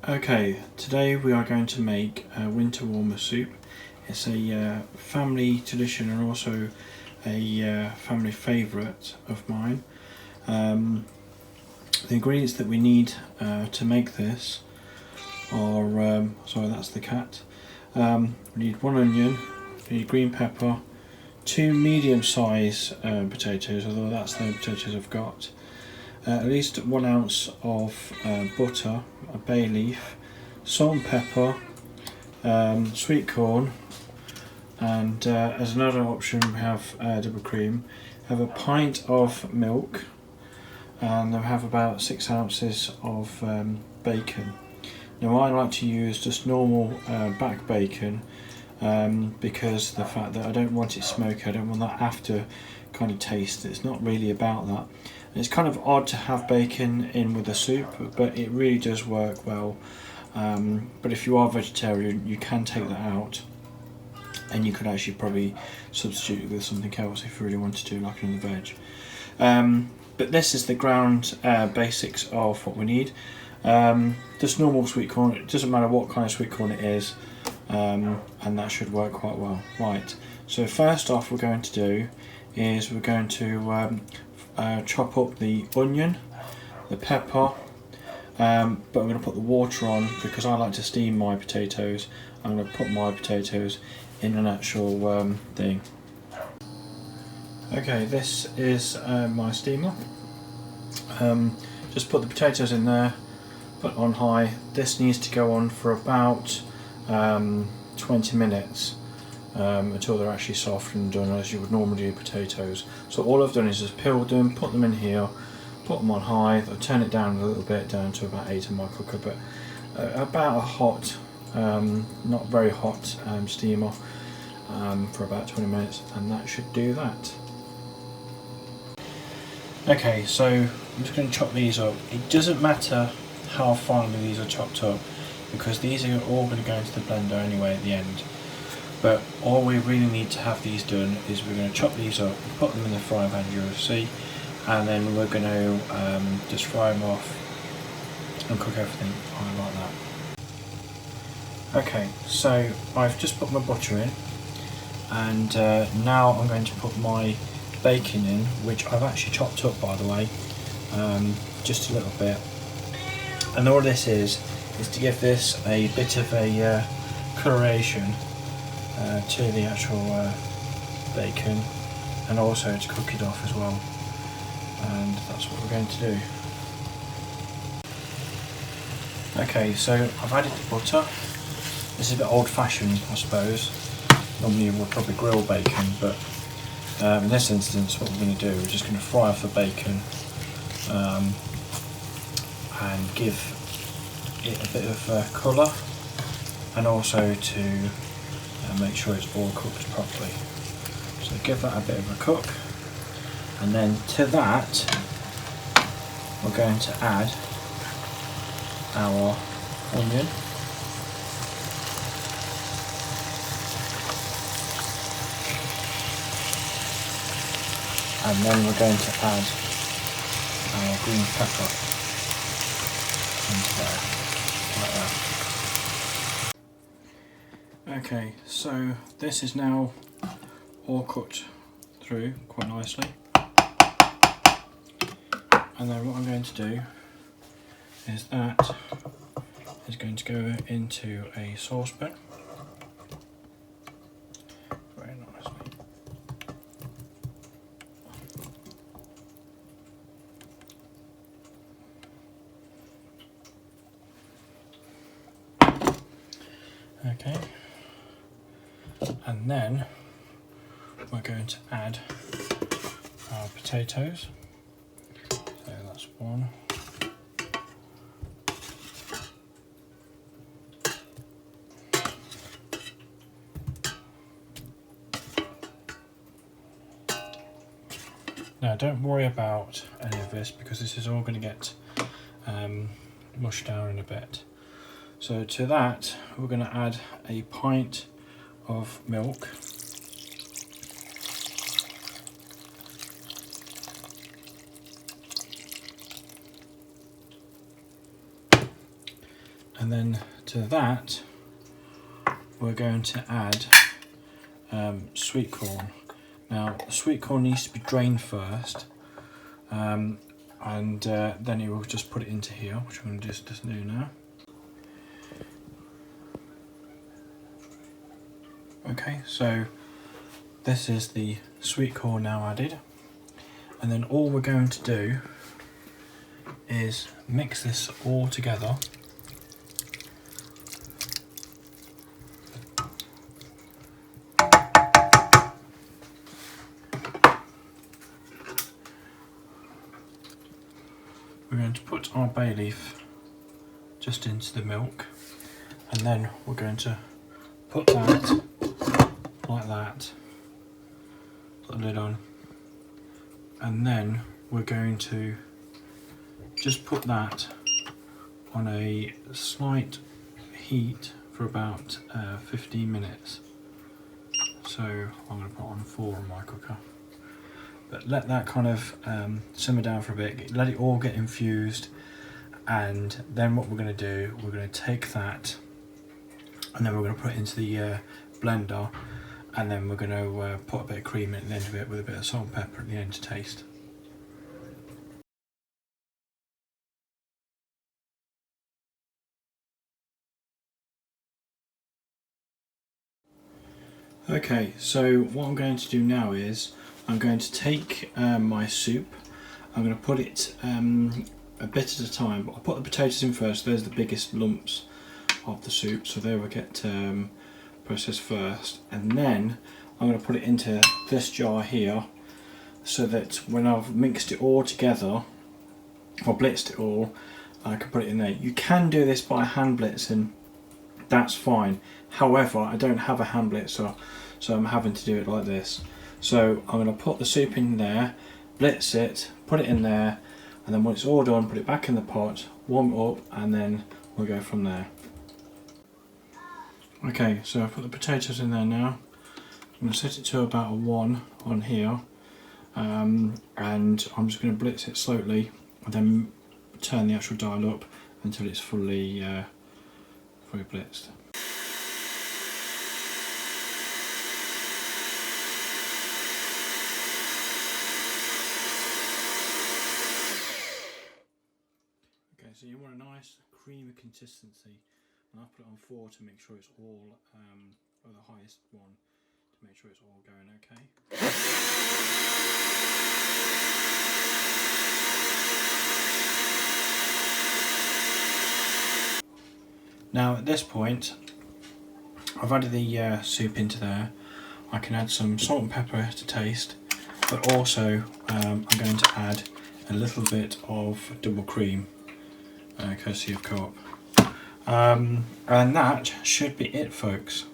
Okay, today we are going to make a winter warmer soup. It's a family tradition and also a family favourite of mine. The ingredients that we need to make this are, sorry that's the cat, we need 1 onion, we need green pepper, 2 medium size potatoes, although that's the potatoes I've got. At least 1 ounce of butter, a bay leaf, salt and pepper, sweet corn, and as another option we have double cream. We have a pint of milk, and I have about 6 ounces of bacon. Now I like to use just normal back bacon because the fact that I don't want it smoky, I don't want that after kind of taste. It's not really about that. It's kind of odd to have bacon in with a soup, but it really does work well. But if you are vegetarian, you can take that out, and you could actually probably substitute it with something else if you really wanted to, like in the veg. But this is the ground basics of what we need. Just normal sweet corn. It doesn't matter what kind of sweet corn it is, and that should work quite well. Right. So first off, we're going to do is we're going to chop up the onion, the pepper, but I'm going to put the water on because I like to steam my potatoes. I'm going to put my potatoes in an actual thing. Okay, this is my steamer. Just put the potatoes in there, put it on high. This needs to go on for about 20 minutes. Until they're actually soft and done as you would normally do potatoes. So all I've done is just peeled them, put them in here, put them on high. I'll turn it down a little bit, down to about 8 in my cooker, but about a hot, not very hot steamer for about 20 minutes, and that should do that. Okay, so I'm just going to chop these up. It doesn't matter how finely these are chopped up because these are all going to go into the blender anyway at the end. But all we really need to have these done is we're going to chop these up, put them in the frying pan you'll see, and then we're going to just fry them off and cook everything like that. Okay, so I've just put my butter in, and now I'm going to put my bacon in, which I've actually chopped up by the way, just a little bit. And all this is to give this a bit of a coloration to the actual bacon, and also to cook it off as well, and that's what we're going to do. Okay, so I've added the butter. This is a bit old-fashioned, I suppose. Normally you would probably grill bacon, but in this instance what we're going to do, we're just going to fry off the bacon and give it a bit of colour, and also to make sure it's all cooked properly. So give that a bit of a cook, and then to that we're going to add our onion, and then we're going to add our green pepper into there, like that. Okay, so this is now all cooked through quite nicely, and then what I'm going to do is that is going to go into a saucepan very nicely. Okay. And then we're going to add our potatoes. So that's one. Now don't worry about any of this because this is all going to get mushed down in a bit. So to that we're going to add a pint of milk, And then to that we're going to add sweet corn. Now the sweet corn needs to be drained first, and then you will just put it into here, which I'm going to just do now. Okay, so this is the sweet corn now added, and then all we're going to do is mix this all together. We're going to put our bay leaf just into the milk, and then we're going to put that like that, put the lid on, and then we're going to just put that on a slight heat for about 15 minutes. So I'm going to put on 4 on my cooker. But let that kind of simmer down for a bit, let it all get infused, and then what we're going to do, we're going to take that and then we're going to put it into the blender, and then we're going to put a bit of cream in at the end of it with a bit of salt and pepper at the end to taste. Okay, so what I'm going to do now is I'm going to take my soup, I'm going to put it a bit at a time, but I'll put the potatoes in first. There's the biggest lumps of the soup, so they will get processed first, and then I'm going to put it into this jar here, so that when I've mixed it all together, or blitzed it all, I can put it in there. You can do this by hand blitzing, that's fine. However, I don't have a hand blitzer, so I'm having to do it like this. So I'm going to put the soup in there, blitz it, put it in there, and then when it's all done, put it back in the pot, warm it up, and then we'll go from there. Okay, so I've put the potatoes in there now. I'm going to set it to about a 1 on here, and I'm just going to blitz it slowly, and then turn the actual dial up until it's fully blitzed. Okay, so you want a nice creamy consistency, and I've put it on 4 to make sure it's all, or the highest one, to make sure it's all going okay. Now at this point, I've added the soup into there. I can add some salt and pepper to taste, but also I'm going to add a little bit of double cream, courtesy of Co-op. And that should be it, folks.